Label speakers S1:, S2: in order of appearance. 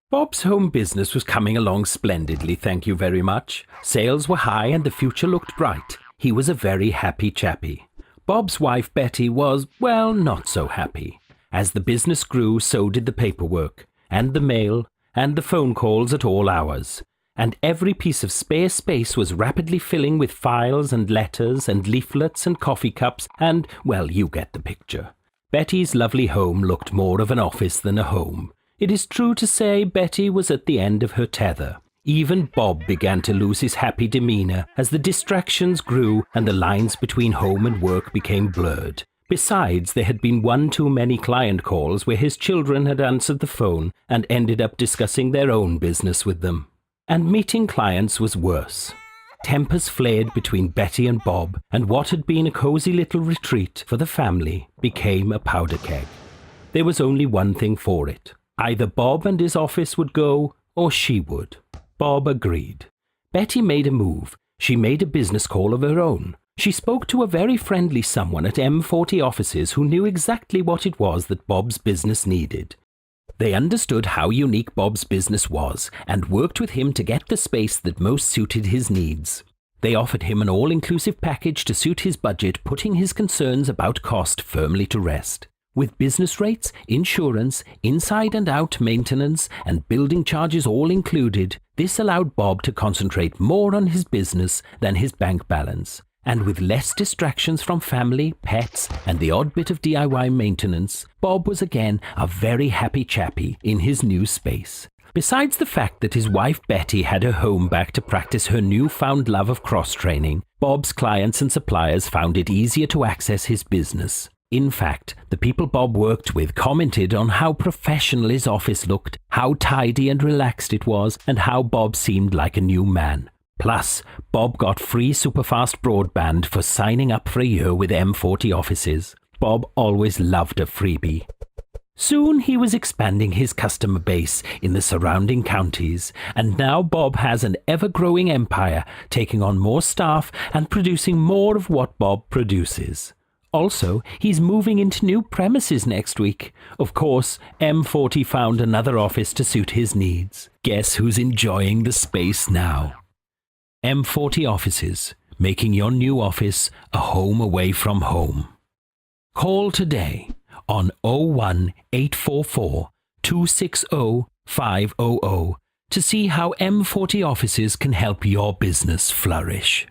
S1: Bob's home business was coming along splendidly, thank you very much. Sales were high and the future looked bright. He was a very happy chappie. Bob's wife Betty was, well, not so happy. As the business grew, so did the paperwork, and the mail, and the phone calls at all hours. And every piece of spare space was rapidly filling with files and letters and leaflets and coffee cups and, well, you get the picture. Betty's lovely home looked more of an office than a home. It is true to say Betty was at the end of her tether. Even Bob began to lose his happy demeanour as the distractions grew and the lines between home and work became blurred. Besides, there had been one too many client calls where his children had answered the phone and ended up discussing their own business with them. And meeting clients was worse. Tempers flared between Betty and Bob, and what had been a cosy little retreat for the family became a powder keg. There was only one thing for it. Either Bob and his office would go, or she would. Bob agreed. Betty made a move. She made a business call of her own. She spoke to a very friendly someone at M40 Offices who knew exactly what it was that Bob's business needed. They understood how unique Bob's business was and worked with him to get the space that most suited his needs. They offered him an all-inclusive package to suit his budget, putting his concerns about cost firmly to rest. With business rates, insurance, inside and out maintenance, and building charges all included, this allowed Bob to concentrate more on his business than his bank balance. And with less distractions from family, pets, and the odd bit of DIY maintenance, Bob was again a very happy chappie in his new space. Besides the fact that his wife Betty had her home back to practice her newfound love of cross-training, Bob's clients and suppliers found it easier to access his business. In fact, the people Bob worked with commented on how professional his office looked, how tidy and relaxed it was, and how Bob seemed like a new man. Plus, Bob got free superfast broadband for signing up for a year with M40 Offices. Bob always loved a freebie. Soon he was expanding his customer base in the surrounding counties, and now Bob has an ever-growing empire, taking on more staff and producing more of what Bob produces. Also, he's moving into new premises next week. Of course, M40 found another office to suit his needs. Guess who's enjoying the space now? M40 Offices, making your new office a home away from home. Call today on 01 844 260 500 to see how M40 Offices can help your business flourish.